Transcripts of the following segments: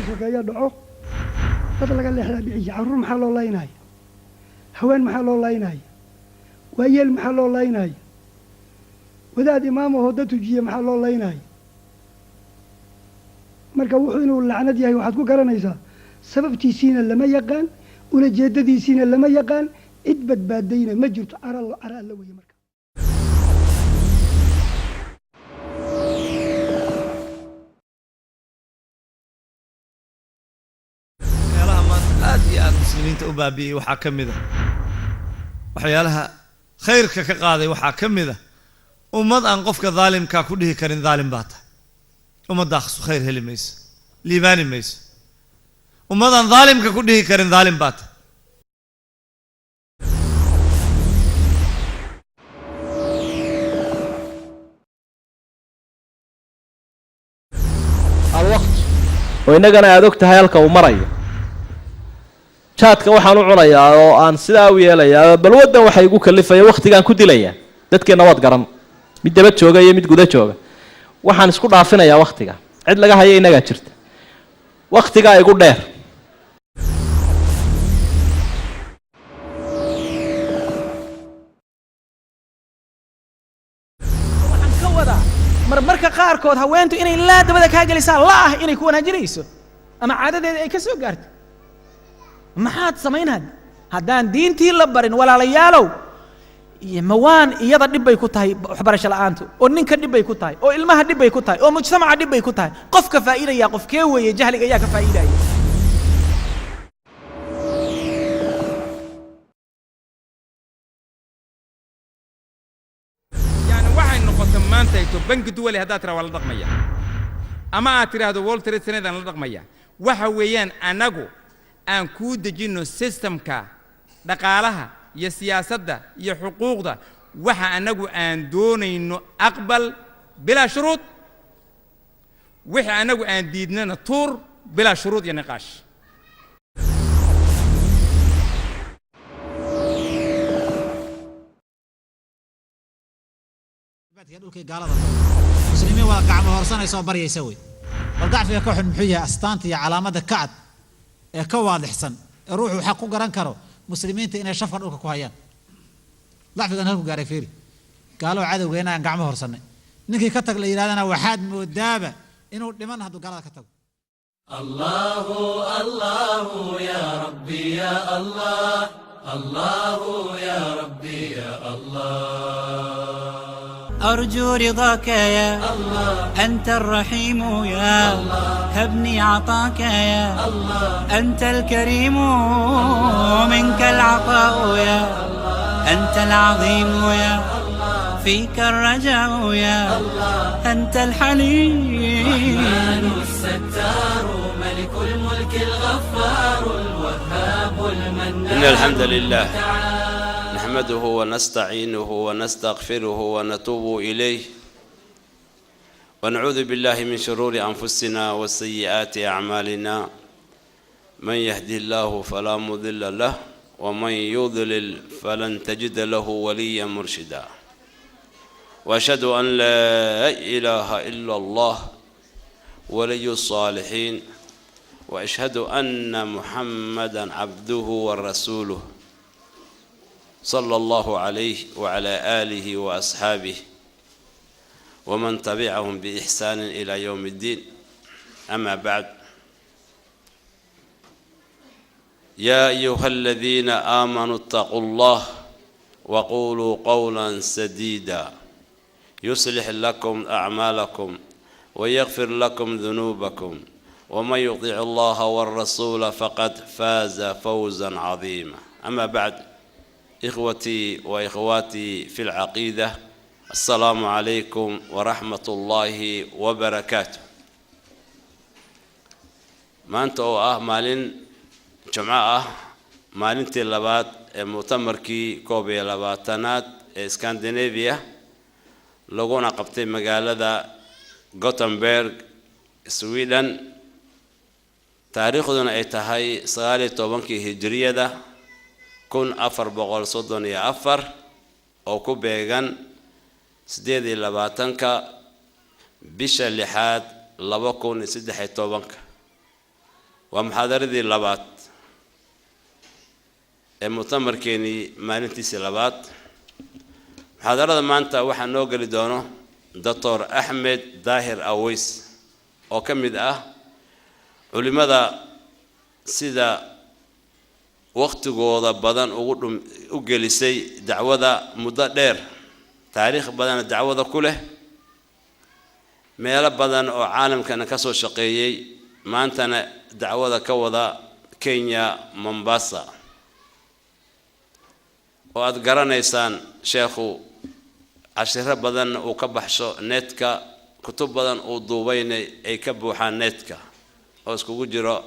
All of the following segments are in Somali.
sokeeyo dhaco dad laga leexdaa dhiciya carruur maxaa loo laynaya haween maxaa loo laynaya waayeel maxaa loo laynaya wadaad imaam ahoo dad tujiye maxaa loo laynaya marka wuxuu inuu lacnad yahay waxaad ku garanaysaa sababtiisiina lama yaqaan ulajeedadiisiina lama yaqaan cid badbaadayna ma jirto cara alla weeye marka meelaha maanta aad iyo aad muslimiinta u baabi'iyey waxaa ka mid a waxyaalaha khayrka ka qaaday waxaa ka mid a ummad aan qofka daalimkaa ku dhihi karin daalim baa tahay ummaddaas khayr heli mayso liibaani mayso ummad aan daalimka ku dhihi karin daalim baa tahay الوقت وإننا أدوك تهيالك ومرأي شاتك وحانو عنايا وآن سلاوية ليا بل ودا وحا يقول كلفة وقت كان كودي ليا دادك نواد قرن ميد دبت شوغا يميد قدا شوغا وحان اسكو دافنا يا وقتك عد لغا هاي إنغا جرت وقتك يقول دير marmarka qaarkood haweentu inay la dabada ka galisaan la ah inay ku wanaajinayso ama caadadeeda ay ka soo gaarto maxaad sameeynaad haddaan diintii la barin walaalayaalow iyo mawaan iyada dhib bay ku tahay waxbarasho la'aantu oo ninka dhib bay ku tahay oo ilmaha dhib bay ku tahay oo mujtamaca dhib bay ku tahay qofka faa'iidaya qofkee weeye jahliga ayaa ka faa'iidaya maanta ayto bangi duwali haddaad tiraa waa la dhaqmaya ama aad tiraahdo World Trade Center la dhaqmaya waxa weeyaan anagu aan ku dejino systemka dhaqaalaha iyo siyaasadda iyo xuquuqda waxa anagu aan doonayno aqbal bila shuruud waxa anagu aan diidnana tuur bila shuruud iyo niqaash dhulkii gaalada muslimiin waa gacmo horsanayso baryaysa way bal dacfiga ka xun muxuu yahay astaanta iyo calaamada kacad ee ka waadixsan ee ruuxu xaq ku garan karo muslimiinta inay shafka dhulka ku hayaan dacfigan halku gaaray fiiri gaalo cadowgeena aan gacmo horsanay ninkii ka tag la yiraahdana waxaad moodaaba inuu dhiman hadduu gaalada ka tago الله الله يا ربي يا الله الله يا ربي يا الله أرجو رضاك يا الله أنت الرحيم يا الله هبني عطاك يا الله أنت الكريم منك العطاء يا الله أنت العظيم يا الله فيك الرجاء يا الله أنت الحليم الرحمن الستار ملك الملك الغفار الوهاب المنان إن الحمد لله نحمده ونستعينه ونستغفره ونتوب إليه ونعوذ بالله من شرور أنفسنا وسيئات أعمالنا من يهدي الله فلا مضل له ومن يضلل فلن تجد له وليا مرشدا وأشهد أن لا إله إلا الله ولي الصالحين وأشهد أن محمدا عبده ورسوله صلى الله عليه وعلى آله وأصحابه ومن تبعهم بإحسان إلى يوم الدين أما بعد يا أيها الذين آمنوا اتقوا الله وقولوا قولا سديدا يصلح لكم أعمالكم ويغفر لكم ذنوبكم ومن يطيع الله والرسول فقد فاز فوزا عظيما أما بعد إخوتي وإخواتي في العقيدة السلام عليكم ورحمة الله وبركاته ما أنتوا مالين جماعة مالين تلبات مؤتمركي كوبي لباتنات اسكندنافيا لغونا قبتي مقالة غوتنبرغ سويدن تاريخنا ايتهاي سغالي توبنكي هجرية ده كن أفر بقول صدن يا أفر أو كوبيغان سديدي لباتنكا بيش اللحاد لبكون سدحي توبنكا ومحاضرتي اللبات المؤتمر كيني مالنتيسي اللبات محاضرة ما أنت وحن نوقل دونه دكتور أحمد ظاهر أويس أو كم ولماذا سيدا وقت جودا بدن وجلسي دعوة مدير تاريخ بدن الدعوة كله ميلا بدن أو عالم كان كسر شقيي ما أنت دعوة كودا كينيا مومباسا وأذكرنا إنسان شيخو عشرة بدن وكبحشو نتكا كتب بدن ودوبين أي كبوحان نتكا أو اسكو جرا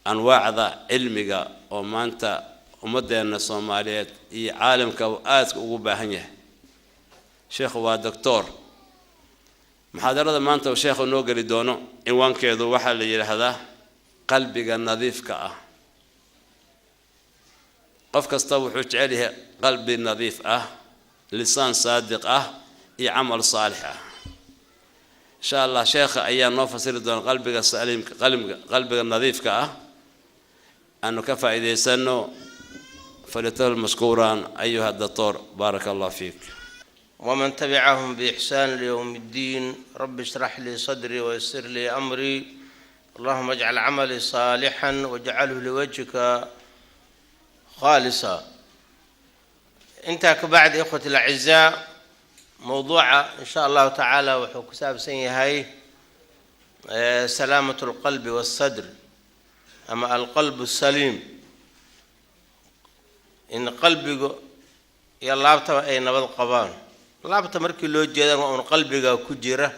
أنواع ذا علمك وما أنت ومدينا الصوماليات هي عالم كوآت وباهنيه شيخ ودكتور محاضرة ما أنت وشيخ نوقل دونه إنوان كيدو وحل هذا قلبك النظيف كأ قفك استوحش عليه قلبي نظيف لسان صادق عمل صالح إن شاء الله شيخ أيام نوفسر دون قلبك السليم قلبك النظيف كأ أنه كفى إذا سنو فليتل مشكورا أيها الدكتور بارك الله فيك ومن تبعهم بإحسان ليوم الدين رب اشرح لي صدري ويسر لي أمري اللهم اجعل عملي صالحا واجعله لوجهك خالصا. انت بعد إخوتي الأعزاء موضوع إن شاء الله تعالى وحكساب سنهاي سلامة القلب والصدر أما القلب السليم إن قلبك يلابت أي نبض قبان لابت مركي لو جدا وأن قلبك كجرة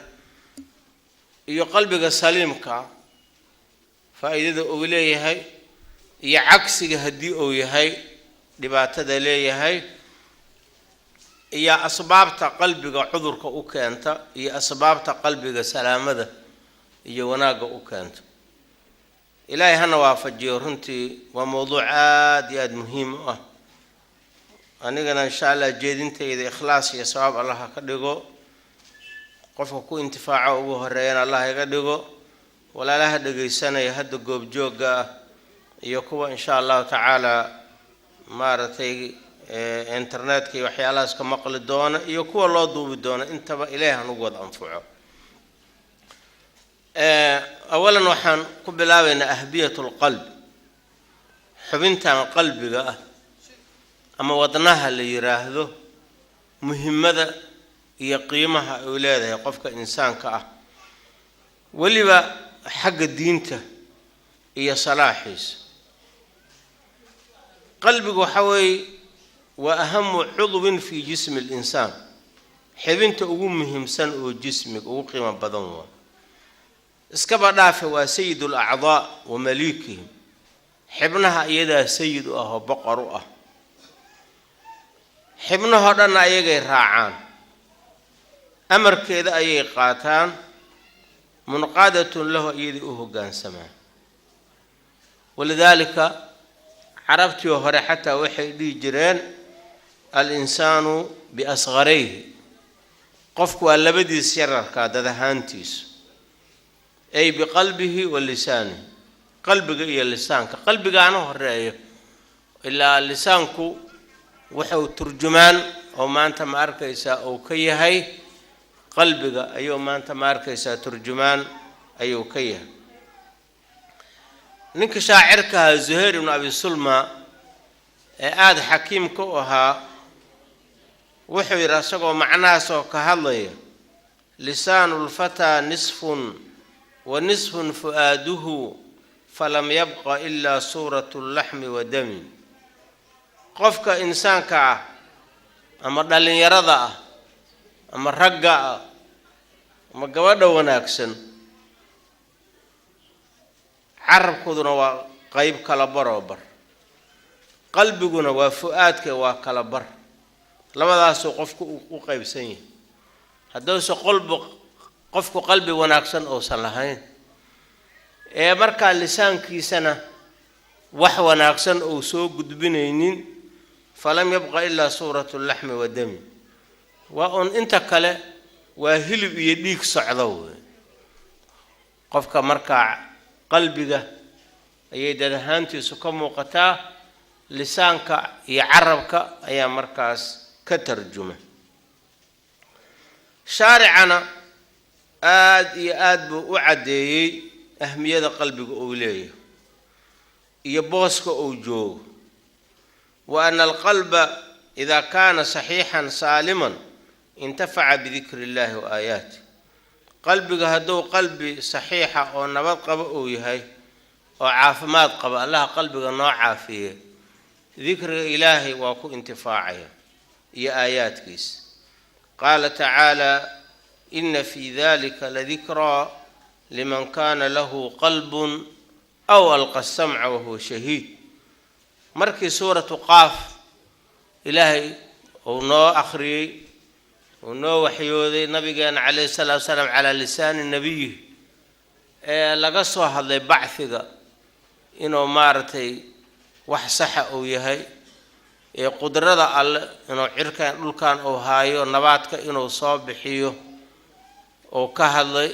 iyo qalbiga saliimka faa'iidada uu leeyahay iyo cagsiga hadii uu yahay dhibaatada leeyahay iyo asbaabta qalbiga cudurka u keenta iyo asbaabta qalbiga salaamada iyo wanaaga u keenta ilaahay hana waafajiyo runtii waa mowduuc aad iyo aad muhiim ah anigana insha Allah jeedintayda ikhlaas iyo sabab Allah ka dhigo qofka ku intifaaco ugu horeeyana Allah iga dhigo walaalaha dhageysanaya hadda goob jooga iyo kuwa insha Allah taala maaratay internetka iyo waxyaalahaas ka maqli doona iyo kuwa loo duubi doona intaba Ilaahay ugu wada anfaco awalan waxaan ku bilaabaynaa ahbiyatul qalb xubintan qalbiga ama wadnaha la yiraahdo muhiimada iyo qiimaha uu leeyahay qofka insaanka waliba xagga diinta iyo salaaxiisa qalbigu waxa weey waa ahamu cudwin fi jism al-insan xibinta ugu muhiimsan oo jismiga ugu qiimo badan waa iska badhaaf waa sayyidul a'dha wa malikihim xibnaha iyada sayyid oo boqor ah xibnaha dhan ayagay raacaan amarkeeda ayay qaataan munqadatun lahu iyadii u hoggaansamaan walidaalika carabtii hore xataa waxay dhigi jireen al-insaanu bi asgharihi qofku waa labadiis yararka dadahaantiis ay bi qalbihi wa lisaanihi qalbiga iyo lisaanka qalbigaana horeeyo ilaa lisaanku wuxuu turjumaan oo maanta ma arkaysaa oo ka yahay qalbiga ayuu maanta ma arkaysaa turjumaan ayuu ka yahay ninka shaacirka Zuhair ibn Abi Sulma ee aad xakiimka u ahaa wuxuu yiri asagoo macnahaas oo ka hadlaya lisaanul fata nisfun wa nisfun fuaduhu falam yabqa illa suratul lahmi wa dami qofka insaanka ama dhalinyarada ama ragga ama gabadha wanaagsan carabkuduna waa qayb kala barobar qalbiguna waa fuaadka waa kala bar labadaas qofku u qaybsan yahay haddii qofku qalbi wanaagsan oo salahayn ee marka lisaankiisana wax wanaagsan oo soo gudbinaynin falam yabqa illa suratul lahmi wa dami wa on inta kale waa hilib iyo dhiig socdo qofka marka qalbiga ayay dad ahaantiisu ka muuqataa lisaanka iyo carabka ayaa markaas ka tarjuma shaaricana aad iyo aad buu u caddeeyey ahmiyada qalbiga uu leeyahay iyo booska uu joogo wa ana alqalba idaa kaana saxiixan saaliman intafaca bidikri illaahi wa aayaati qalbiga hadduu qalbi saxiixa oo nabad qaba uu yahay oo caafimaad qaba allaha qalbiga noo caafiye dikriga ilaahay waa ku intifaacaya iyo aayaadkiisa qaala tacaala ina fii dalika ladikraa liman kaana lahu qalbun aw alqa asamca wahuwa shahiid markii suuratu qaaf ilaahay uu noo akhriyey uu noo waxyooday nabigeena calayhi salaatu wasalaam calaa lisaani nabiyihi ee laga soo hadlay bacfiga inuu maaragtay wax saxa uu yahay ee qudrada alle inuu cirkan dhulkan uu haayo nabaadka inuu soo bixiyo oo ka hadlay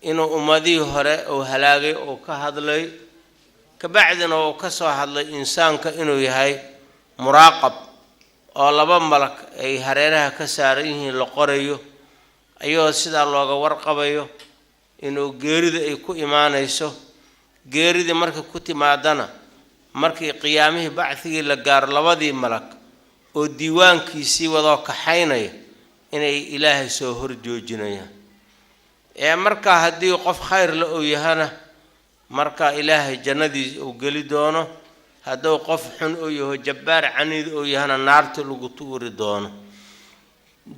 inuu ummadihii hore uu halaagay oo ka hadlay kabacdina uu ka soo hadlay insaanka inuu yahay muraaqab oo laba malag ay hareeraha ka saaran yihiin la qorayo ayuu sidaa looga warqabayo inuu geerida ay ku imaanayso geeridii markay ku timaadana markii qiyaamihii bacthigii la gaaro labadii malag oo diiwaankiisii wadoo kaxaynaya inay ilaahay soo horjoojinayaan ee markaa haddii qof khayr la uu yahana markaa ilaahay jannadii uu geli doono hadduu qof xun uu yaho jabbaar caniid uu yahana naarta lagu tuuri doono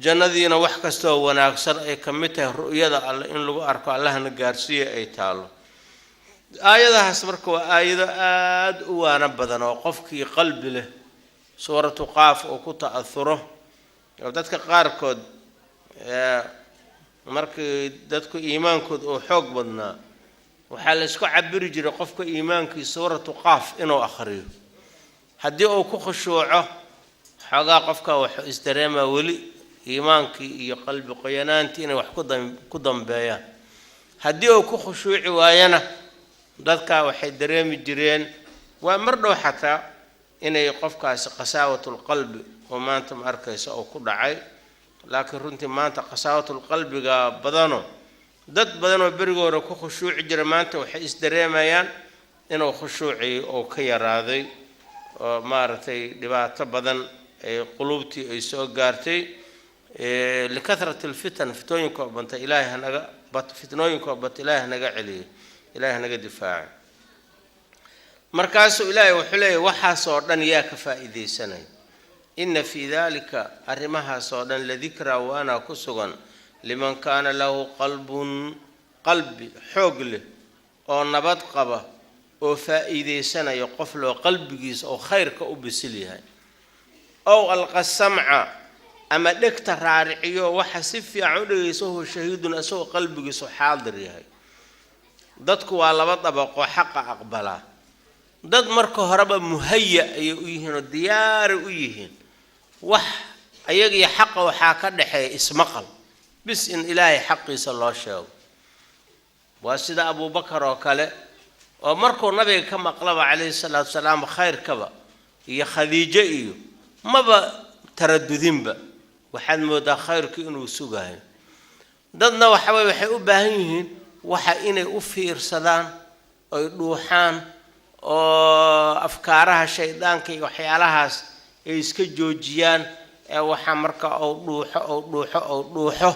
jannadiina wax kastoo wanaagsan ay ka mid tahay ru'yada alle in lagu arko allahna gaarsiiya ay taalo aayadahaas marka waa aayado aad u waana badan oo qofkii qalbi leh suuratu qaaf uu ku ta'athuro oo dadka qaarkood markii dadku iimaankooda uu xoog badnaa waxaa la isku cabiri jiray qofka iimaankii suuratu qaaf inuu akhriyo haddii uu ku khushuuco xoogaa qofka wuxuu isdareemaa weli iimaankii iyo qalbi qoyanaantii inay wax ku dambeeyaan haddii uu ku khushuuci waayana dadka waxay dareemi jireen waa mar dhow xataa inay qofkaasi qasaawatul qalbi oo maanta ma arkaysa oo ku dhacay laakiin runtii maanta qasaawatul qalbiga badano dad badan oo berigoora ku khushuuci jira maanta waxay isdareemayaan inuu khushuucii oo ka yaraaday oo maaragtay dhibaato badan ay qulubtii ay soo gaartay likathrati alfitan fitooyinka oo banta ilaahay hanaga fitnooyinka oo banta ilaahay hanaga celiyo ilaahay hanaga difaaca markaasuu ilaahay wuxuu leeyahay waxaasoo dhan yaa ka faa'iidaysanaya ina fii dalika arrimahaasoo dhan ladikraa waana ku sugan liman kaana lahu qalbun qalbi xoog leh oo nabad qaba oo faa'iidaysanaya qof loo qalbigiisa oo khayrka u bisil yahay ow alqa samca ama dhegta raariciyo waxa si fiican u dhegayso huwa shahiidun asagoo qalbigiisu xaadir yahay dadku waa laba dabaqo xaqa aqbalaa dad marka horeba muhaya ayay u yihiin oo diyaari u yihiin wax ayagiyo xaqa waxaa ka dhexeeya ismaqal bis in ilaahay xaqiisa loo sheego waa sida abubakar oo kale oo markuu nabiga ka maqlaba calayhi salaatu wasalaam khayrkaba iyo khadiijo iyo maba taradudinba waxaad moodaa khayrkii inuu sugaayo dadna waxaway waxay u baahan yihiin waxa inay u fiirsadaan oy dhuuxaan oo afkaaraha shaydaanka iyo waxyaalahaas ay iska joojiyaan ee waxaa marka dhuuxo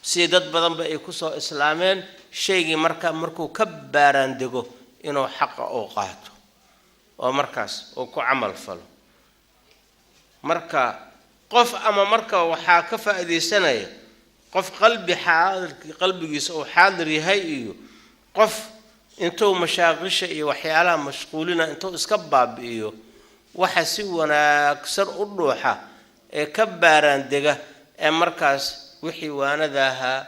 si dad badanba ay kusoo islaameen shaygii markuu ka baaraan dego inuu xaqa uu qaato oo markaas uu ku camal falo marka qof ama marka waxaa ka faa'iidaysanaya qof qalbigiisa uu xaadir yahay iyo qof intuu mashaaqisha iyo waxyaalaha mashquulina intuu iska baabi'iyo waxa si wanaagsan u dhuuxa ee ka baaraan dega ee markaas wixii waanada ahaa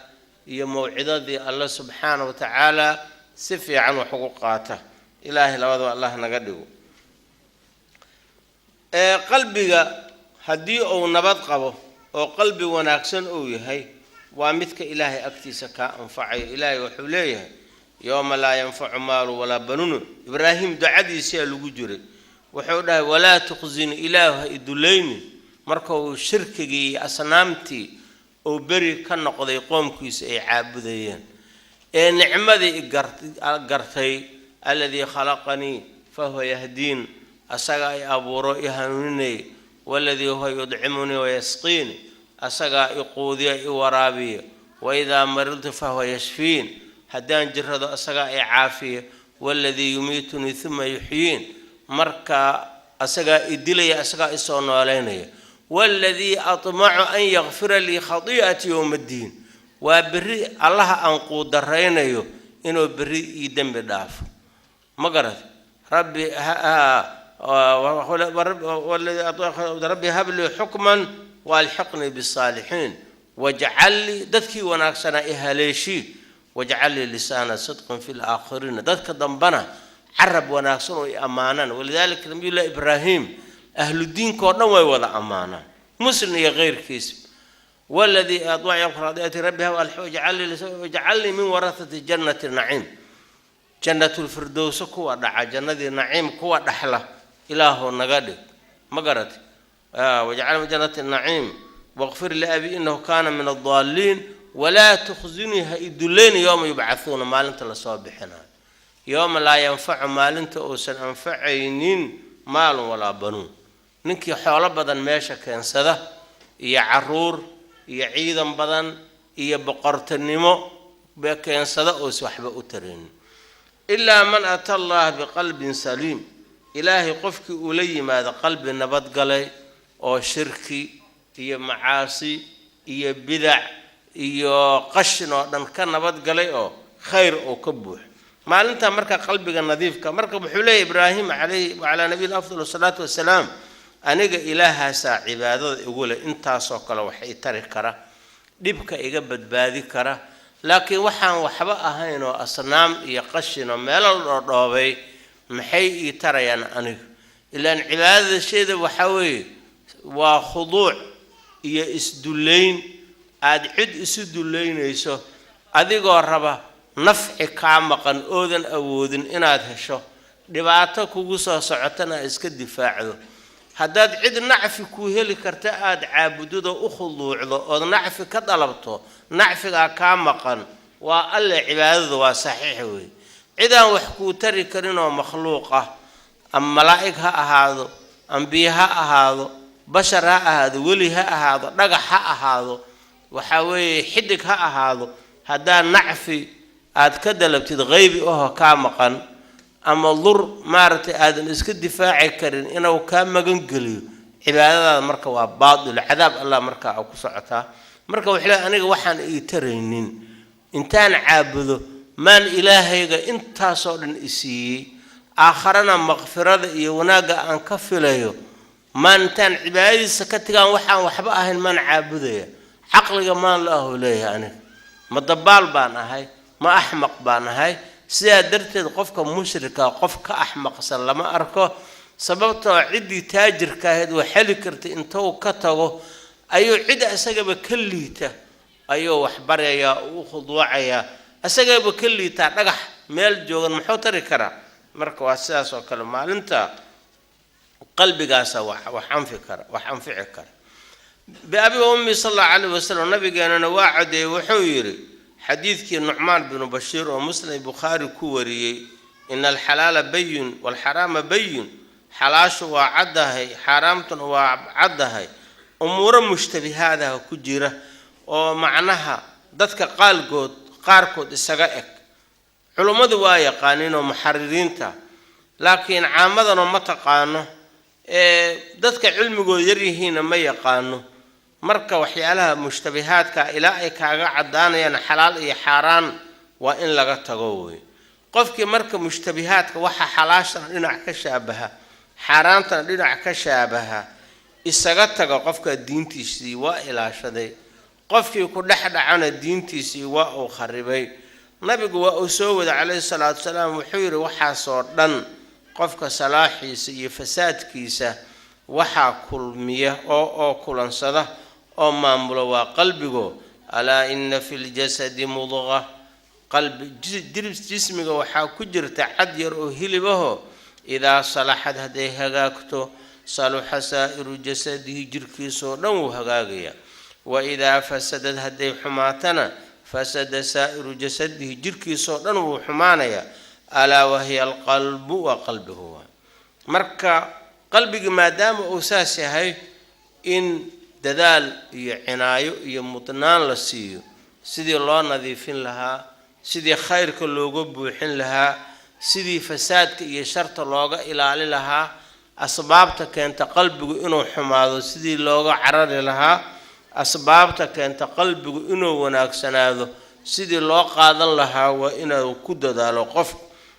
iyo mawcidadii alla subxaanahu wa tacaala si fiican wax ugu qaata ilaahay labadaba allah naga dhigo qalbiga haddii uu nabad qabo oo qalbi wanaagsan uu yahay waa midka ilaahay agtiisa kaa anfacayo ilaahay wuxuu leeyahay يوم لا ينفع مال ولا بنون إبراهيم دعادي سيا لوجري وحودا ولا تخزن إله إدلين مركو شركي أصنامتي أو بري كان قضي قوم كيس أي عابدين نعمتي قرتي الذي خلقني فهو يهدين أسقى أبو رؤي هنوني والذي هو يدعمني ويسقيني أسقى يقودي ورابي وإذا مرضت فهو يشفين هدان جرد أسقى عافية والذي يميتني ثم يحيين مركا أسقى إدلي أسقى إصون علينا والذي أطمع أن يغفر لي خطيئتي يوم الدين وبري الله أنقو درينيو إنه بري يدم بداف مقرد ربي ربي هب لي حكما والحقني بالصالحين واجعل لي دذكي وناكسنا إهاليشي واجعل لي لسان صدق في الآخرين دذك ضمبنا عرب وناكسنا أمانا ولذلك لم يقول إبراهيم أهل الدين كورنا ويوضع أمانا مسلم غير كيسب والذي أطوع يغفر رضيات ربها واجعل لي من ورثة جنة النعيم جنة الفردوس كوا دعا جنة النعيم كوا دحلة إله نقدر مقرت وجعل من جنة النعيم واغفر لأبي إنه كان من الضالين ولا تخزني إدلين يوم يبعثون ما لنت لصابحنا يوم لا ينفع ما لنت أوسن أنفعين مال ولا بنون نكي حول بدن ماشى كان سده يعرور يعيدا بدن يبقرة النمو بكان سده أوس وحبة أترين إلا من أتى الله بقلب سليم إلهي قفك أولي ماذا قلب نبت قلي أو شركي هي معاصي هي بدع هي قشن ودن كان نبت قلي أو خير أو كبوح ما أنت مركب قلبك النظيف كمركب حلي إبراهيم عليه وعلى نبي الأفضل والصلاة والسلام أنا إله سا عبادة يقول أنت سوكل وحي تركرة دبك إجابة بادي كرة لكن وحن وحبا هينو أصنام يقشنو مال الرضاوي محي ترى أنا إلا أن عبادة الشيء وحوي وخضوع يسدلين عد يسدلين يسو أدي قربا نفع كامقا أذن أوذن إناد هشو دبعتك وقصة سعتنا إسك الدفاع هداد عد نعف كوهلي كرتاد عابدو أخضوع ذو نعف كطلبته نعف كامقا وألا عبادة وصحيح وي إذا وحكو تري كرينو مخلوقة أم ملائكة هذا أنبياء هذا بشر هذا ولي هذا رجح هذا وحوي حدك هذا هذا نعفي عاد كدل بتتغيب كامقا أما الضر مارت آدم إسك الدفاع كرين إنه كان مجنقلي عبادة مركوا بعض العذاب الله مركا أو كسعتها مركا وحلا أنا وحن يترينين إنتان عابده من إلهي إنت صار إسي آخرنا مغفرة يوناجا أنكفله من تان عبادة سكتة وحن وحبأهن من عابده عقل جمال الله ليه يعني ما ضبال بانا هاي ما أحمق بانا هاي سيادرت قفك مشركة قفك أحمق سلما أركو سببته عدي تاجر كاهد وحلكرت انتو كتغو أيو عد أساقب كليته أيو وحبريا وخضوعيا أساقب كليته نقح ميل جوغن محوتري كرا مركو أساس وكلمة انت قلبي قاسا وحنفع كرا بأبي وأمي صلى الله عليه وسلم النبي قال أنا واعد وحويري حديث النعمان بن بشير ومسلم البخاري كوري إن الحلال بين والحرام بين حلاش وعده حرام وعده أمور مشتبهات كجيرة ومعناها ذاتك قاركود السجائك علماء دوايا قانين ومحررين تا لكن عامة ما تقانو ذاتك علم جويرهين ما يقانو marka waxyaalaha mushtabihaadka ilaa ay kaaga cadaanayaan xalaal iyo xaraan waa in laga tago way qofkii marka mushtabihaadka waxa xalaashan dhinac ka shaabaha xaraantana dhinac ka shaabaha isaga tago qofka diintiisii waa ilaashaday qofkii ku dhaxdhacana diintiisii waa uu kharibay nabigu waa uu soo wada calayhi salaatu salaam wuxuu yiri waxa soo dhan qofka salaaxiisa iyo fasaadkiisa waxa kulmiya oo kulansada أو مامولا وقلبه ألا إن في الجسد مضغة qalbi jismiga waxaa ku jirta cad yar oo hilibaho idaa salaxad hadday hagaagto saluxa saa'iru jasadihi jirkiisoo dhan wuu hagaagaya wa idaa fasadad hadday xumaatana fasada saa'iru jasadihi jirkiisoo dhan wuu xumaanaya alaa wahiya alqalbu waa qalbigu waa marka qalbigi maadaama uu saas yahay in dadaal iyo cinaayo iyo mudnaan la siiyo sidii loo nadiifin lahaa sidii khayrka looga buuxin lahaa sidii fasaadka iyo sharta looga ilaali lahaa asbaabta keenta qalbigu inuu xumaado sidii looga carari lahaa asbaabta keenta qalbigu inuu wanaagsanaado sidii loo qaadan lahaa waa inuu ku dadaalo qof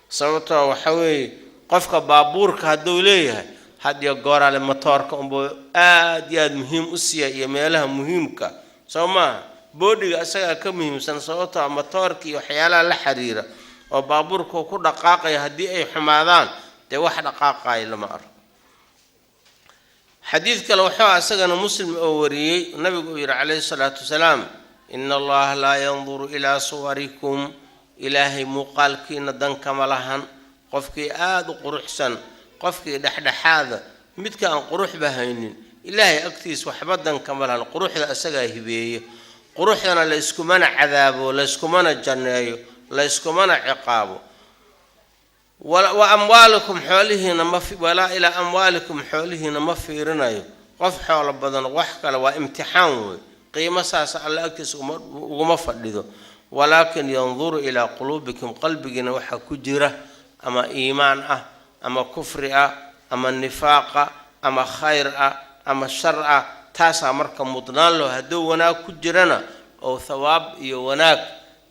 sababtoo waxa weeye qofka baabuurka hadduu leeyahay hadiyo goorale matoorka unbuu aad iyo aad muhiim u siiya iyo meelaha muhiimka soo maaha boodhiga isagaa ka muhiimsan sababtoo matoorka iyo waxyaalaha la xiriira oo baabuurka ku dhaqaaqaya haddii ay xumaadaan dee wax dhaqaaqaaya lama arko xadiid kale wuxuu asagana muslim oo wariyey nabigu uu yidhi calayhi salaatu wasalaam ina allaha laa yanduru ilaa suwarikum ilaahay muuqaalkiina dan kama lahan qofkii aada u quruxsan qofkii dhexdhexaada midka aan quruxba haynin ilaahay agtiis waxba dan kama lahan quruxda asagaa hibeeye quruxdana la iskumana cadaabo la iskumana janneeyo la iskumana ciqaabo wa amwaalikum xoolihiina walaa ilaa amwaalikum xoolihiina ma fiirinayo qof xoolo badan wax kale waa imtixaan wey qiimo saas alla agtiis uguma fadhido walaakin yanduru ilaa quluubikum qalbigiina waxaa ku jira ama iimaan ah ama kufri ah ama nifaaqa ama khayr ah ama shar ah taasaa marka mudnaan loo hadduu wanaag ku jirana oo thawaab iyo wanaag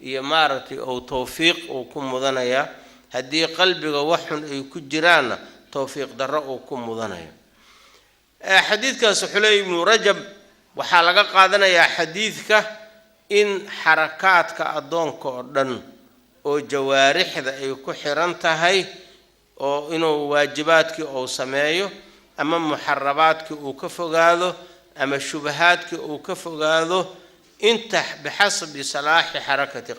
iyo maaragtay oo tawfiiq uu ku mudanaya haddii qalbiga waxun ay ku jiraanna tawfiiq darro uu ku mudanaya xadiidkaas xulay ibnu rajab waxaa laga qaadanayaa xadiidka in xarakaadka addoonka oo dhan oo jawaarixda ay ku xiran tahay oo inuu waajibaadkii uu sameeyo ama muxarabaadkii uu ka fogaado ama shubahaadkii uu ka fogaado inta bixasabi salaaxi xarakati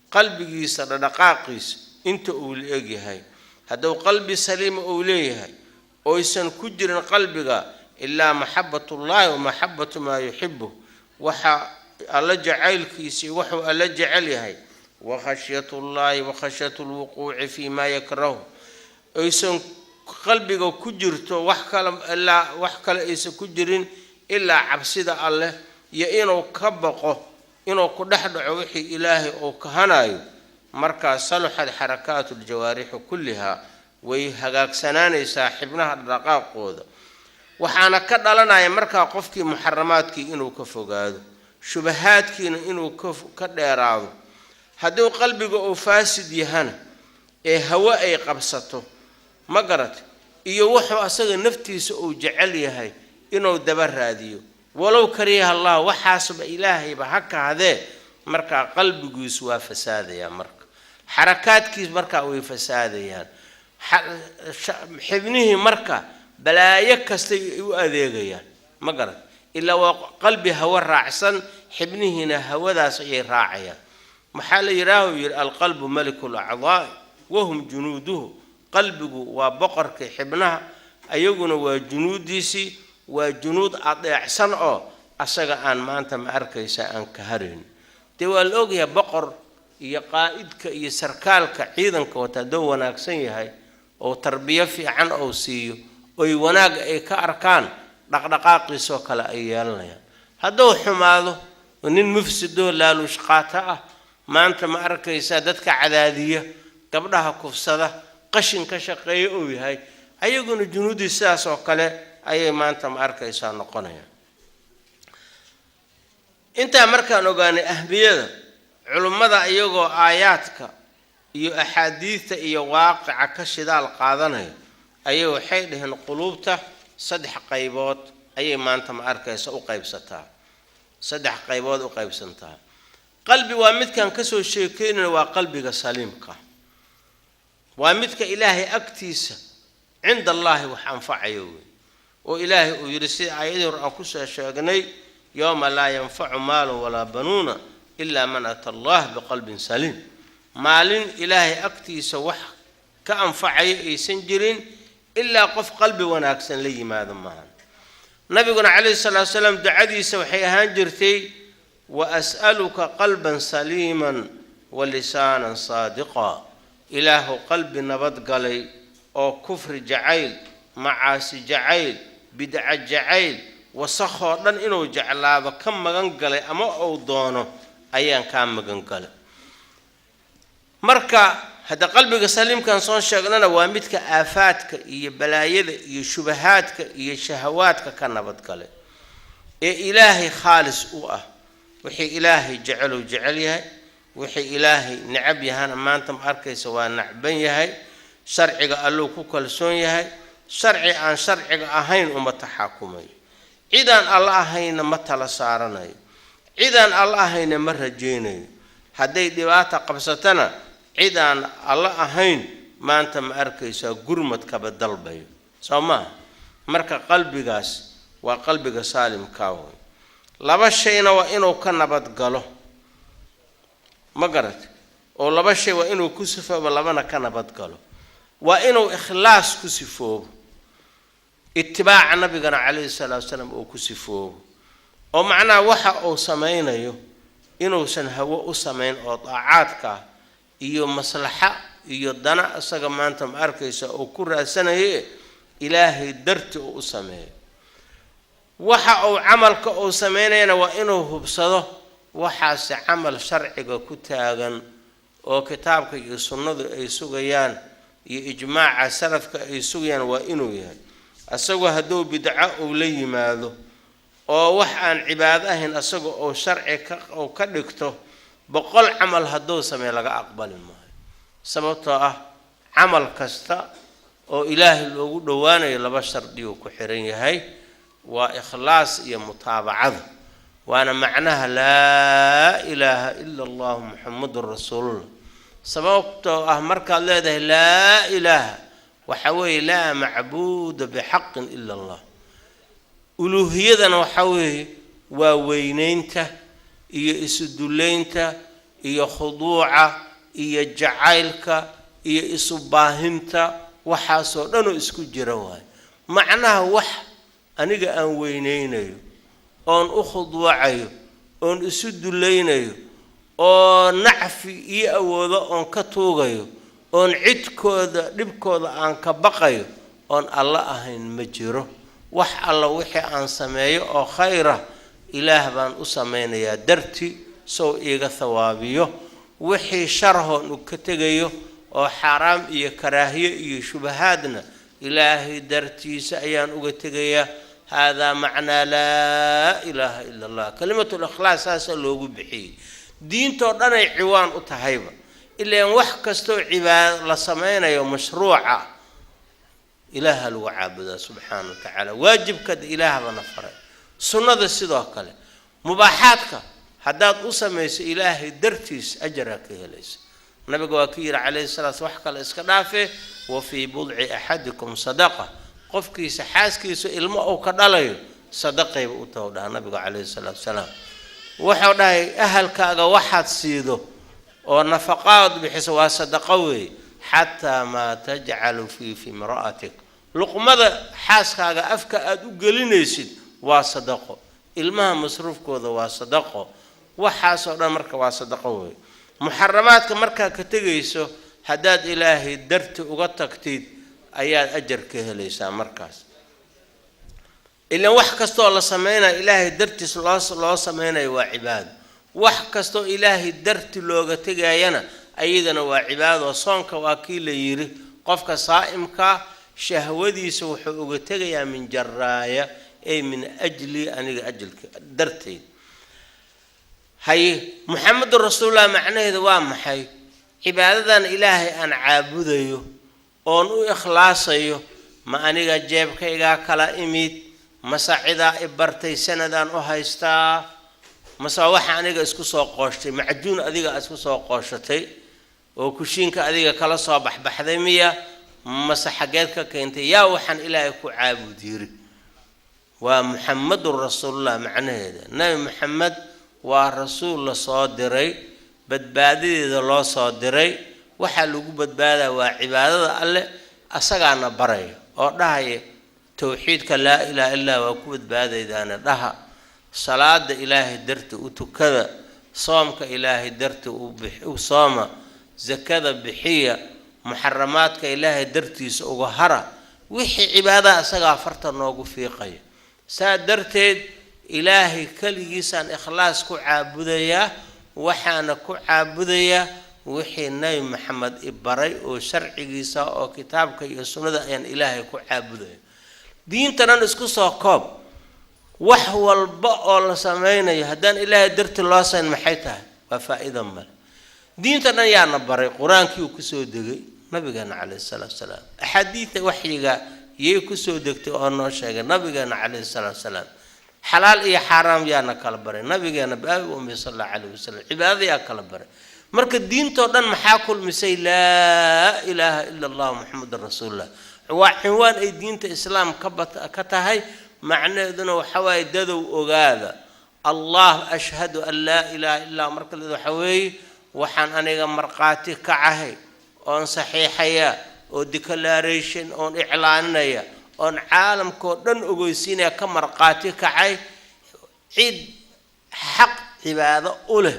qalbigiisa dhaqdhaqaaqiisa inta uu la egyahay hadduu qalbi saliima uu leeyahay oysan ku jirin qalbiga ilaa maxabatullaahi wa maxabatu maa yuxibu waxa alla jacaylkiisii wuxuu alla jecel yahay wa khashyatullaahi wa khashyatu lwuquuci fii maa yakrahu oysan qalbiga ku jirto wax kale aysan ku jirin ilaa cabsida alleh iyo inuu ka baqo inuu ku dhex dhaco wixii ilaahay uu kahanayo markaa saluxad xarakaatu ljawaarixi kullihaa way hagaagsanaanaysaa xibnaha dhaqaaqooda waxaana ka dhalanaya markaa qofkii muxaramaadkii inuu ka fogaado shubahaadkiina inuu ka dheeraado haddii qalbiga uu faasid yahana ee hawo ay qabsato ma garat iyo wuxuu asaga naftiisa uu jecel yahay inuu daba raadiyo walow kariyaha allah waxaasba ilaahayba ha kahdee markaa qalbigiisu waa fasaadaya marka xarakaadkiis markaa way fasaadayaan xibnihii marka balaayo kastay u adeegayaan ma garat ilaa waa qalbi hawo raacsan xibnihiina hawadaas ayay raacayaan maxaa la yidhaahu yidhi alqalbu maliku lacdaai wahum junuuduhu qalbigu waa boqorkii xibnaha ayaguna waa junuudiisii waa junuud adeecsan oo asaga aan maanta ma arkaysa aan ka harayn dee waa la ogyahay boqor iyo qaa'idka iyo sarkaalka ciidanka wata hadduu wanaagsan yahay oo tarbiyo fiican oo siiyo oy wanaag ay ka arkaan dhaqdhaqaaqiisoo kale ay yeelanayaan hadduu xumaado nin mufsidoo laaluush qaata ah maanta ma arkaysaa dadka cadaadiya gabdhaha kufsada qashin ka shaqeeya uu yahay ayaguna junuudii sidaas oo kale ayay maanta ma arkaysaa noqonayaan intaa markaan ogaanay ahmiyada culummada iyagoo aayaadka iyo axaadiidta iyo waaqica ka shidaal qaadanaya ayay waxay dhaheen quluubta 3 qaybood ayay maanta ma arkaysa u qaybsataa 3 qaybood u qaybsantaa qalbi waa midkan ka soo sheekeynayna waa qalbiga saliimka waa midka ilaahay agtiisa cinda allaahi wax anfacayo wey oo ilaahay uu yidhi sida aayadii hore aan ku soo sheegnay yowma laa yanfacu maalun walaa banuuna ilaa man ata allah biqalbin saliim maalin ilaahay agtiisa wax ka anfacaya aysan jirin ilaa qof qalbi wanaagsan la yimaado maahan nabiguna calayhi salaatu wasalaam ducadiisa waxay ahaan jirtay wa as'aluka qalban saliiman wa lisaanan saadiqa ilaahu qalbi nabadgalay oo kufri jacayl macaasi jacayl bidca jacayl wasakhoo dhan inuu jeclaado ka magan galay ama uu doono ayaan kaa magan galay marka hadda qalbiga saliimkan soo sheegnana waa midka aafaadka iyo balaayada iyo shubahaadka iyo shahawaadka ka nabadgalay ee ilaahay khaalis u ah wixii ilaahay jecel yahay wixii ilaahay necab yahana maanta ma arkaysa waa nacban yahay sharciga alluu ku kalsoon yahay sharci aan sharciga ahayn uma taxaakumayo cidaan alla ahayna ma tala saaranayo cidaan alla ahayna ma rajaynayo hadday dhibaata qabsatana cidaan alla ahayn maanta ma arkaysaa gurmad kaba dalbayo soo maaha marka qalbigaas waa qalbiga saalimkaa wey laba shayna waa inuu ka nabad galo ma garat oo laba shay waa inuu ku sifoobo labana ka nabad galo waa inuu ikhlaas ku sifoobo itibaaca nabigana calayhi salaatu wasalaam uu ku sifoobo oo macnaha waxa uu samaynayo inuusan hawo u samayn oo daacaadka iyo maslaxa iyo dana isaga maanta ma arkaysa uu ku raadsanayo ilaahay darti uu u sameeyo waxa uu camalka uu sameynayna waa inuu hubsado waxaasi camal sharciga ku taagan oo kitaabka iyo sunnadu ay sugayaan iyo ijmaaca salafka ay sugayaan waa inuu yahay asagoo hadduu bidco uu la yimaado oo wax aan cibaado ahayn asagoo uu sharci ka dhigto 100 camal hadduu sameeyo laga aqbali maayo sababtoo ah camal kasta oo ilaahay loogu dhowaanayo laba shardi uu ku xiran yahay waa ikhlaas iyo mutaabacada waana macnaha laa ilaaha ila allah muhammadur rasuulullah sababtoo ah markaad leedahay laa ilaaha waxa weeye laa macbuuda bixaqin ila allah uluuhiyadana waxa weeye waa weynaynta iyo isudulaynta iyo khuduuca iyo jacaylka iyo isu baahinta waxaasoo dhan oo isku jira waay macnaha wax aniga aan weynaynayo oon u khuduucayo oon isu dulaynayo oo nacfi iyo awoodo oon ka tuugayo oon cidkooda dhibkooda aan ka baqayo oon alla ahayn ma jiro wax alla wixii aan sameeyo oo khayra ilaah baan u sameynayaa darti soo iiga thawaabiyo wixii sharhoon u ka tegayo oo xaraam iyo karaahiye iyo shubahaadna ilaahay dartiisa ayaan uga tegayaa هذا معنى لا إله إلا الله كلمة الإخلاص هذا لوجو بحي دين تودنا عوان أتهيبا إلا أن وحكستو عباد لسمينا يوم مشروعة إله الوعابد سبحانه وتعالى واجب كد إله ونفر سنة السيدة كله مباحاتك حداد أسميس إله درتيس أجرك ليس النبي وكير عليه الصلاة وحكى الإسكنافة وفي بضع أحدكم صدقة qofkiisa xaaskiisa ilmo oo ka dhalayo sadaqay u tawdaa nabiga kaleey salaatu salaam wuxuu dhahay ahalkaaga waxaad siido oo nafaqaad bixiso waa sadaqa weey hatta ma taj'alu fi imra'atik luqmada xaaskaaga afka aad u gelinaysid waa sadaqo ilmaha masruufkooda waa sadaqo waxaas oo dhan marka waa sadaqo weey muharramaadka marka ka tagayso hadaad ilaahay darti uga tagtid ayaad ajar ka helaysaa markaas ilaa wax kasto la sameeyay ilaahay dartiis loo sameeyay waa cibaado wax kasto ilaahay darti looga tagayana ayadana waa cibaado soonka waa kii la yiri qofka saa'imka shahwadiisa wuxuu uga tagayaa min jarraaya ay min ajli aniga ajlka dartay hay muhammad rasuulullah macnaheedu waa maxay cibaadadan ilaahay aan caabudayo oon u ikhlaasayo ma aniga jeebkayga kala imid masacida ibartay sanadan u haystaa masa waxa aniga isku soo qooshtay macjuun adiga isku soo qooshatay oo kushiinka adiga kala soo baxbaxday miya masa xageed ka keentay yaa waxaan ilaahay ku caabudiri waa muhammadur rasuulullah macnaheeda nabi muhammad waa rasuul la soo diray badbaadadeeda loo soo diray waxaa lagu badbaadaa waa cibaadada alle asagaana baraya oo dhahaya tawxiidka laa ilaaha illaa waa ku badbaadaydaana dhaha salaada ilaahay darti u tukada soomka ilaahay darti u sooma zakada bixiya muxaramaadka ilaahay dartiisa uga hara wixii cibaada asagaa farta noogu fiiqaya saa darteed ilaahay kaligiisaan ikhlaas ku caabudayaa waxaana ku caabudayaa wixii nabi maxamed ibaray oo sharcigiisa oo kitaabka iyo sunnada ayaan ilaahay ku caabudaya diintanan isku soo koob wax walba oo la samaynayo haddaan ilaahay darti loo sayn maxay tahay waa faa'iido male diintanan yaana baray qur-aankii uu kusoo degay nabigeena calayhi salaatu wasalaam axaadiida waxyiga yay kusoo degtay oo noo sheegay nabigeena calayhi salaatu wasalaam xalaal iyo xaaraam yaana kala baray nabigeena baabi ummi sallallahu calayhi wasallam cibaadada yaa kala baray marka diintoo dhan maxaa kulmisay laa ilaaha ila allah muxamadun rasuulullah waa cinwaan ay diinta islaam ka tahay macnaheeduna waxa waaye dadow ogaada allah ashhadu an laa ilaaha illaa marka leedo waxa weeye waxaan aniga marqaati kacahay oon saxiixaya oo declaration oon iclaaninaya oon caalamkoo dhan ogeysiinaya ka marqaati kacay cid xaq cibaado u leh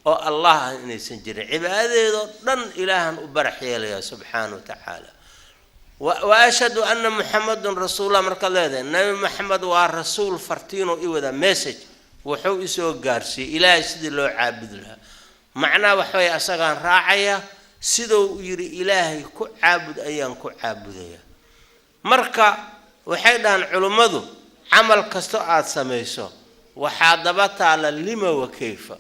oo allah inaysan jirin cibaadadeedoo dhan ilaahan u barax yeelaya subxaanahu watacaala وأشهد أن محمد رسول الله مركز هذا النبي محمد ورسول فرتينو إيوه message وحو إسوه قارسي إلهي سيدي لو عابد لها معناه وحوي أساقان راعية سيدو يري إلهي كو عابد أيان كو عابد أيان مركا وحيدان علمادو عمل كستوعات سميسو وحادبت على لما وكيف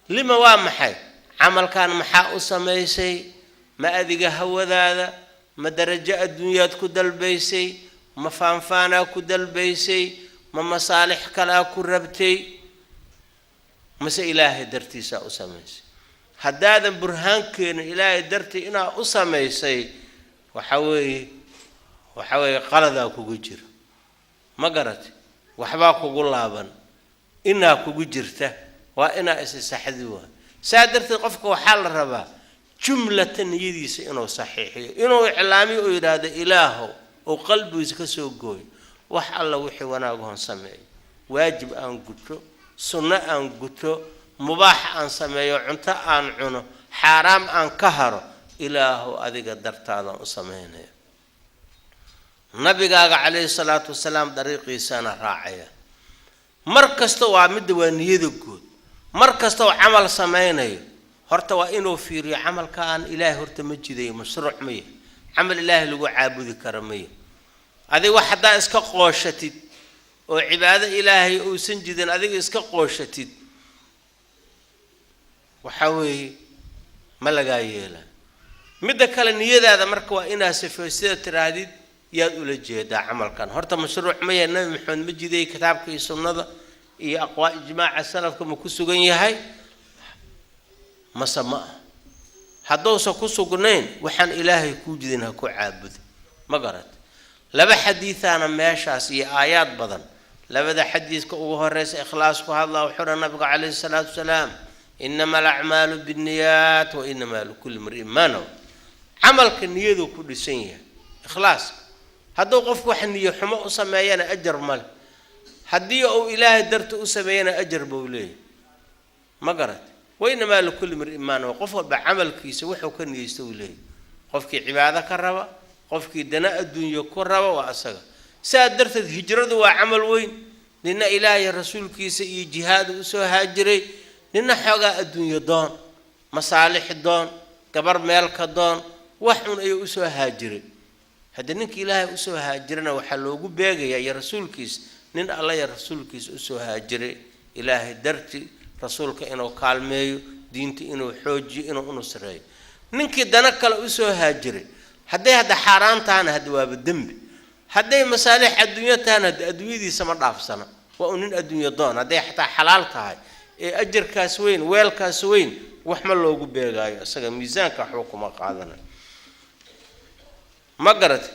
لما وامحي عمل كان محاق سميسي ما أذيق هو ذا ما درجة الدنيا كدل بيسي ما فانفانا كدل بيسي ما مصالح كلا كربتي مسا إلهي درتي سا أسميسي هدادا برهان كين إلهي درتي إنا أسميسي وحوي قلدا كوجر ما قرت وحبا كوغلابن إنا كوجرته وإنا إسسحذوها سادرت قفك وحال ربا جملة يديس إنه صحيحية إنه إعلامي وإرادة إلهه وقلبه يسكسو قوي وح الله وحي وناقهم سمعي واجب أن قلته سنة أن قلته مباح أن سمعي عنتا أن عنه حرام أن كهره إلهه أذي قدرت هذا أسمعينه النبي عليه الصلاة والسلام طريقي سنة راعية مركز تو عمد ونيذكود مركز تو عمل سمعينه horta waa inuu fiiriyo camalkan ilaahay horta ma jiday mashruuc ma camal ilaahay lagu caabudi karo ma adiga wax hadaa iska qooshatid oo cibaado ilaahay uu san jidan adiga iska qooshatid waxa weey ma laga yeela mid kale niyadaada marka waa inaa sifeysida tiraadid yaad ula jeedaa camalkan horta mashruuc ma nabi maxamed ma jiday kitaabka iyo sunnada iyo aqwaa ijmaaca salafka ma ku sugan yahay مسمى هدوسا كسوغنين وحن إلهي كوجدينها كعابد ما قرأت لبا حديث أنا ماشاس آيات بدن لبدا حديث كأوه الرئيس إخلاص كهذا وحر النبي عليه الصلاة والسلام إنما الأعمال بالنيات وإنما لكل امرئ ما نوى عمل كنية كل سنة إخلاص هدو قف وحن يحمى أسمينا أجر مال هدي أو إلهي درت أسمينا أجر بوليه ما قرأت وإنما لكل امرئ ما نوى قف بعمل كيس وحو كان يستوي له قفك عبادة كربا قفك دناء الدنيا كربا وأسغا ساد درت الهجرة وعمل وين لأن إلهي الرسول كيس جهاد وسو هاجري لأن حقا الدنيا دون مصالح دون كبر مالك دون وحن أي وسو هاجري هذا نك إلهي وسو هاجرنا وحلوقو بيغي يا رسول كيس نن الله يا رسول كيس وسو هاجري إلهي درتي رسولك إنه كالميو دينتي إنه حوجي إنه نصري ننكي دنكل أسوه هاجري هذا حرام تانا هدوا بالدم هذا مصالح الدنيا تانا الدنيا دي سمر سنة وأنين الدنيا دون هذا حتى حلال كهاي أجر كاسوين ويل كاسوين وحمل له جبير سجى ميزان كحكم قاعدنا ما قرت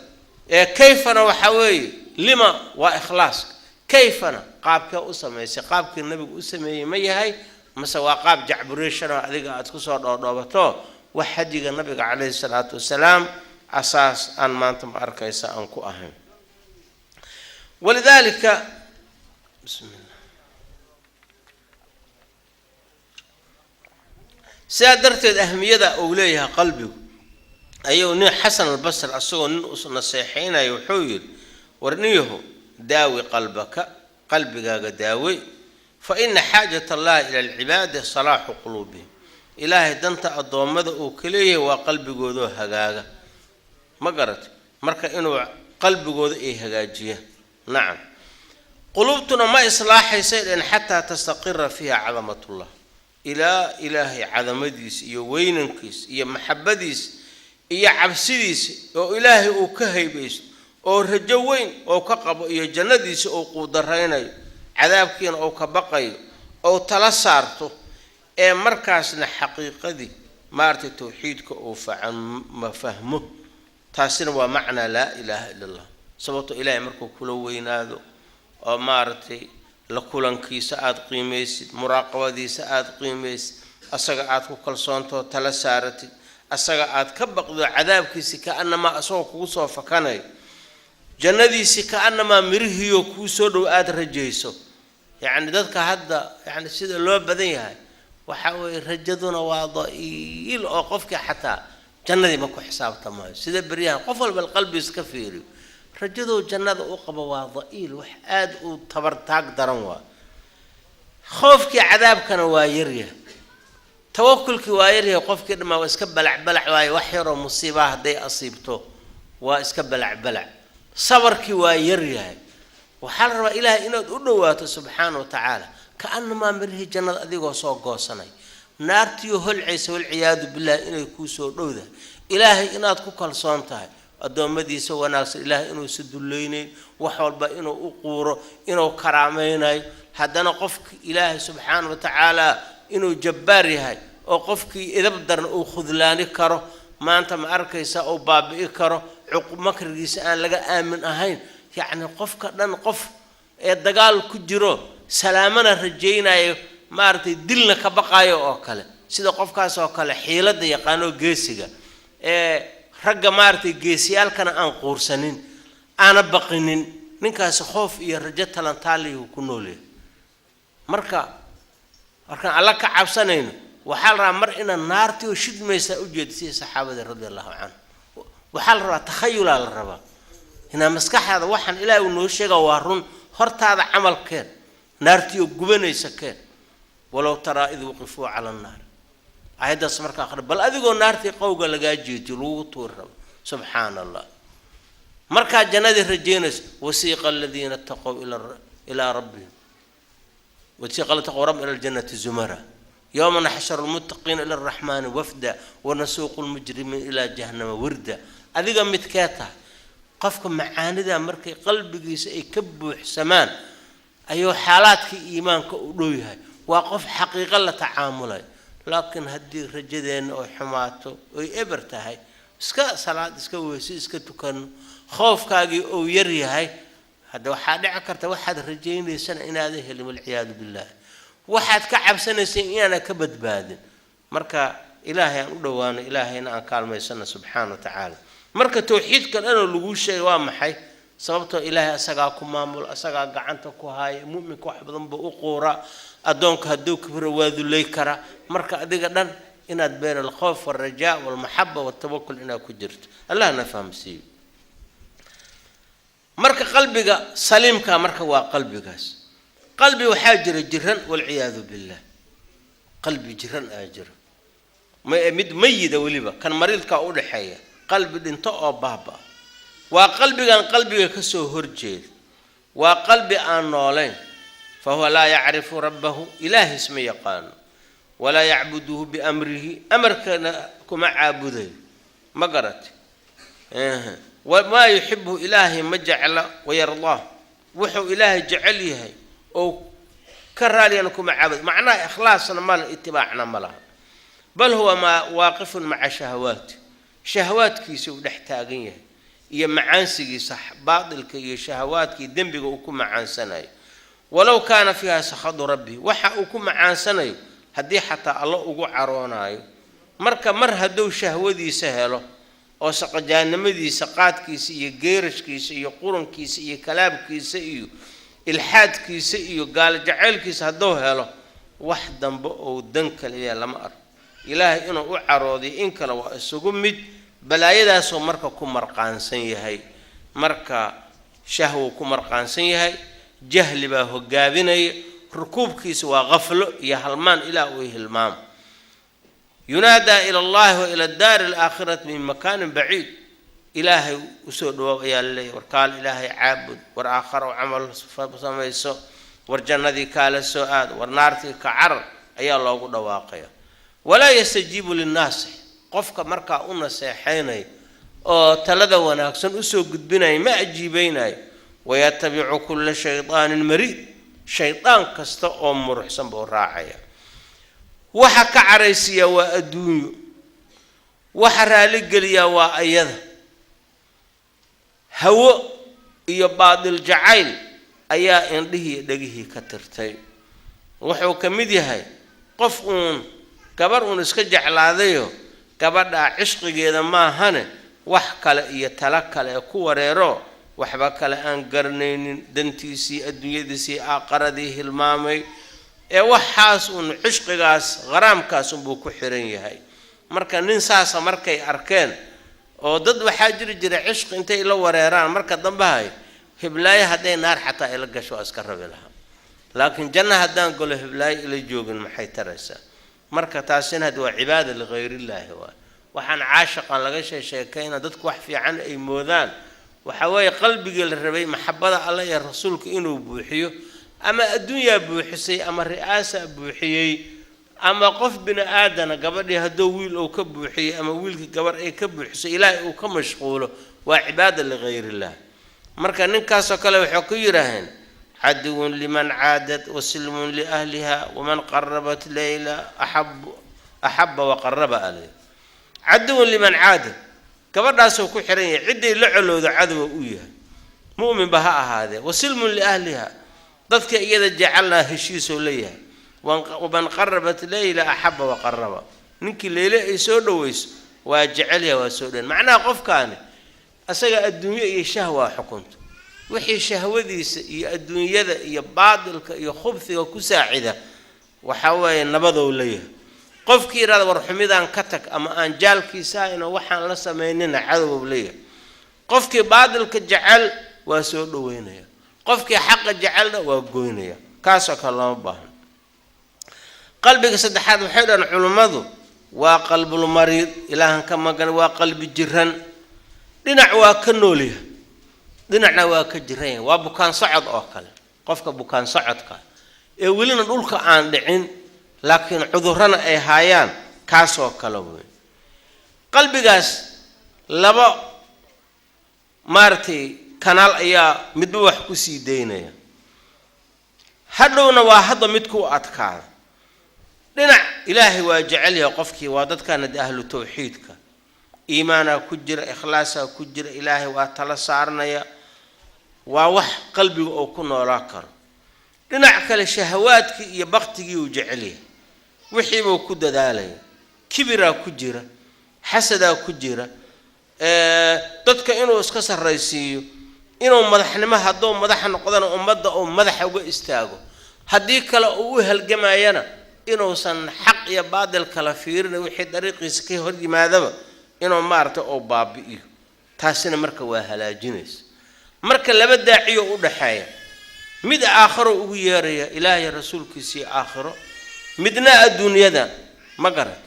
كيف أنا وحوي لما وإخلاص كيف أنا قابك أسمي قابك النبي أسمي ما هي mase waa qaab jacburation oo adiga aad ku soo dhoodhoobato wax hadiga nabiga calayhi salaatu wasalaam asaas aan maanta ma arkaysa aan ku ahayn walidaalika bismillah sidaa darteed ahmiyada uu leeyahay qalbigu ayuu nin xasan albasri asagoo nin u naseexaynayo wuxuu yidhi warniyahu daawi qalbaka qalbigaaga daawey fa ina xaajata allahi ila alcibaadi salaaxu quluubihim ilaahay danta addoommada uu ka leeyahay waa qalbigoodoo hagaaga ma garatay marka inuu qalbigooda ay hagaajiyaan nacam quluubtuna ma islaaxaysay dhan xataa tastaqira fiiha cadamatullah ilaa ilaahay cadamadiisa iyo weynankiisa iyo maxabadiisa iyo cabsidiisa oo ilaahay uu ka haybaysto oo rajo weyn oo ka qabo iyo jannadiisa oo quudaraynayo cadaabkiina oo ka baqayo oo tala saarto ee markaasna xaqiiqadii maartay tawxiidka oo ma fahmo taasina waa macnaa laa ilaaha ila allah sababto ilaahay markuu kula weynaado oo maartay la kulankiisa aad qiimaysid muraaqabadiisa aad qiimaysid asaga aad ku kalsoontoo tala saaratid asaga aad ka baqdo cadaabkiisa kaanamaa asagoo kugu soo fakanayo jannadiisi kaanamaa mirihiyo kuu soo dhow aad rajayso yacni dadka hadda yani sida loo badan yahay waxa weeye rajaduna waa da'iil oo qofkii xataa jannadii ma ku xisaabtamaayo sida beryahan qof walba qalbigiisa ka fiiriyo rajadoo jannada u qabo waa da'iil wax aad u tabartaag daran waa خوفك عذابكنا وايريه توكلك وايريه قفك ما واسك بلع واي وحير ومصيبه هدي اصيبته واسك بلع صبرك وايريه وحال رب إله إنه دعواته سبحانه وتعالى كأنما مره جنة أديكو سو غوسناي نارتيو هلعيس والعياذ بالله إنه يكون سو دوده إلهي إنه ku kalsoon tahay adoomadiisa wanaagsan ilaahay inuu sidulleeyay wax walba inuu u quuro inuu karaameeyay hadana qofki ilaahay subhanahu wa ta'ala inuu jabbaar yahay oo qofki idab darn uu khudlaani karo maanta ma arkaysa oo baabi'i karo uqub makrigiisa aan laga aamin ahayn يعني قفك دن قف دغال كجيرو سلامنا رجينايو مارتي دلنا كبقايو او كله سيده قفكاس او كله خيلد يقانو geesiga رغ مارتي geesiyal kana aan qoorsanin ana baqinin ninkaas khoof iyo rajo talantaaliyo ku noolay marka alla ka cabsanayno waxa la mar ina naartii oo shidmaysa u jeedisay saxaabada radiyallahu anhu waxa la takhayula la rabaa هنا مسكح هذا وحن إلى ونوشيغا وارون هرتاذا عمل كين نارتيو غبنيسا كين ولو ترى إذ وقفوا على النار عيدا سمرك آخر بل أذيقو نارتي قوغا لغا جيجلو تورب سبحان الله مركا جناد الرجينس وسيق الذين اتقوا إلى ربهم وسيق الذين اتقوا رب إلى الجنة زمرا يوم نحشر المتقين إلى الرحمن وفدا ونسوق المجرمين إلى جهنم وردا أذيقا متكاتا قفكم معاندا مركي قلبيس اي كبوح سمان ايو حالاتك ايمانك ودويها واقف حقيقه لا تعاملي لكن هدي رجدين او حماتو او ابرتahay iska salaad iska weesi iska tukan خوفكاغي او yaryahay hada waxa dhici karta waxaad rajeynaysan inaad helin wal ciyaad billah waxaad ka cabsanaysan inaana ka badbaadin marka ilaahay aan u dhawaano ilaahayna aan kaalmaysana subhanahu wa ta'ala marka tawxiidka dhan lagu sheegay waa maxay sababtoo ilaahay asaga ku maamul asaga gacanta ku haay muuminka wax badan buu u qoora adoonka haduu kibro waadulay kara marka adiga dhan inaad been al khawf wal rajaa wal mahabba wat tawakkul ina ku jirto allah na fahamsiyo marka qalbiga saliimka marka waa qalbigaas qalbi waxa jira jiran wal ciyaadu billah qalbi jiran ajir mid mayida waliba kan mariidka u dhaxeeya قلب دنت او بابا وقلبي كان قلبي كسو هرجيل وقلبي ان نولين فهو لا يعرف ربه اله اسمه يقان ولا يعبده بامره امر كما عابده ما قرت وما يحبه اله مجعل ويرضاه وحو اله جعله او كرالي انكم عابد معناه اخلاصنا ما اتباعنا ما بل هو ما واقف مع شهواته شهواتكيس ودحتاغن yahay iyo macaansigiisa baadilka iyo shahawaadkii dambiga uu ku macaansanayo walaw kana fiha sakhad rabbi waxa uu ku macaansanayo haddii xataa alla ugu caroonayo marka mar hadduu shahwadiisa helo oo saqajaanimadiisa qaadkiisa iyo geerashkiisa iyo qurankiisa iyo kalaabkiisa iyo ilxaadkiisa iyo gaal jaceylkiisa hadduu helo wax dambe oo dan kaliya lama arko ilaahay inuu u carooday in kale waa isugu mid balaayadaasoo marka ku marqaansan yahay marka shahwo ku marqaansan yahay jahli baa hogaabinaya rukuubkiisa waa qaflo iyo halmaan ilaa uu hilmaamo ينادى إلى الله وإلى الدار الآخرة من مكان بعيد إلهي وسود ويا اللي وقال إلهي عابد والآخر وعمل سميسو ورجنا ذي كال السؤال والنار كعر أي الله قد واقع ولا يستجيب للناس قفك مركا أن سيحيني أو تلذا وناكسن أسوق بناي ما أجيبيناي ويتبع كل شيطان مريد شيطان كستا أمر حسن بالراعية waxa ka caraysiya waa adduunyo waxa raali geliya waa ayada hawo iyo baadil jacayl ayaa indhihii dhagihii ka tirtay wuxuu ka mid yahay qof gabar iska jeclaadayo gabadha cishqigeeda ma ahane wax kale iyo tala kale ku wareero waxba kale aan garanaynin dantiisii adduunyadiisii aaqiradii hilmaamay ee waxaas cishqigaas qaraamkaas buu ku xiran yahay marka nin saasa markay arkeen oo dad waxa jira cishq intay la wareeraan marka dambahay hiblaaye haday naar xataa ila gasho aska rabi laha laakiin janna hadaan golo hiblaaye ila joogin maxay taraysaa marka taasina waa cibaada li ghayri ilaahi waxaan caashiqan laga sheekayna dadku wax fiican ay moodaan waxa way qalbiga la rabay maxabada Allah iyo rasuulka inuu buuxiyo ama adduunyaa buuxisay ama ri'aasa buuxiyay ama qof bini aadana gabadhii hadduu wiil uu ka buuxiyay ama wiilkii gabar ay ka buuxisay ilaahay uu ka mashquulo waa cibaada li ghayri illah marka ninkaas oo kale wuxuu ku yiraahdeen عدو لمن عادت وسلم لأهلها ومن قربت ليلى أحب وقرب عليه عدو لمن عادت كبر ناسو كحرين عدي لعلو ذا عدو أويها مؤمن بها هذا وسلم لأهلها ضدك إذا جعلنا هشيس ليها ومن قربت ليلى أحب وقرب نك ليلى يسود ويس وجعلها وسودين معناه قف كان أسجى الدنيا شهوة حكمت وحي شهوديس يا الدنيا يا بعض يا خبث وكساعدة وحواي نبضوا ليه قف كيرا ورحمدان كتك أما أنجال كيسائن وحن لسميننا عذب ليه قف كي بعض الكجعل وسود وينيا قف كي حق جعلنا وقوينيا كاسك الله باهن قلبك صدحات وحيدا علماء وقلب المريض إلهن كما قال وقلب جرهن دينع وكنوليه دينعنا وكجرين وبكان صعد أكل قفك بكان صعد كا ولنا نقول كأن دعين لكن عذرنا أي هايان كاسو كلامي قلبي جاس لبا مارتي كنال أيا مدوح كسي دينيا هدونا واحد متكو أتكار دينع إلهي وجعلها قفك وادت كانت أهل توحيدك إيمانا كجر إخلاصا كجر إلهي واتلا صارنا يا ووح قلبي أو كنا راكر لنعكل الشهوات يا بختي وجعليه وحيبه وكد ذالي كبيرة كجرة حسدا كجرة تدك إنه اسكسر رئيسي إنه مدحنا ما هدوم مدحنا قدنا أمضى أو مدح وإستاجو هديك لا أوه الجماعينا إنه سن حق يا بعض الكلافير وحيد طريق يسكيه هرجي ماذا إنه مارت أو بابي تاسنا مركب وهلا جنس مركب لبدا عيو ودحايا مد آخر وياريا إلهي رسول كسي آخر مدنا الدنيا ذا ما قرت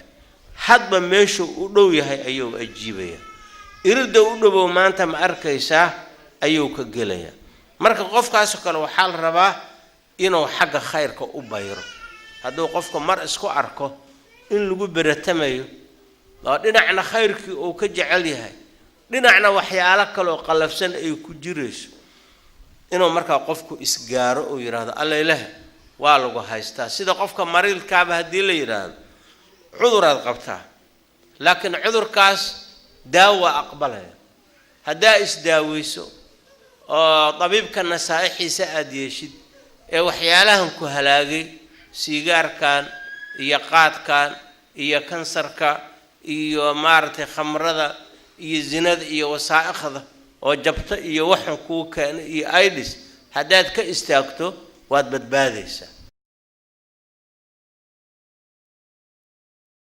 حد بمشوا ودوي هاي أيو أجيبيا يرد ودبوا ما أنت مأركيسه أيو كجليا مركب قف كاسك لو حال رباه إنه حاجة خير كأوبايرو هذا قفكم مر إسكو أركو إن لجوا برتميو دينعنا خيرك أو كجعليها دينعنا وحيالك لو قلفسن أي كجريش إنه مركا قفكو إسجار أو يراد الله إله والله هايستا سيدا قفك مريض كعب هدي لي يراد عذر قبتها لكن عذر كاس داوى أقبلها هدا إس داويسو طبيب كان نصائح سعد يشد وحيالهم كهلاقي سيجار كان iyo qaadkan iyo kansarka iyo maaragtay khamrada iyo zinada iyo wasaa'ikhda oo jabta iyo waxan kuu keena iyo aids haddaad ka istaagto waad badbaadaysaa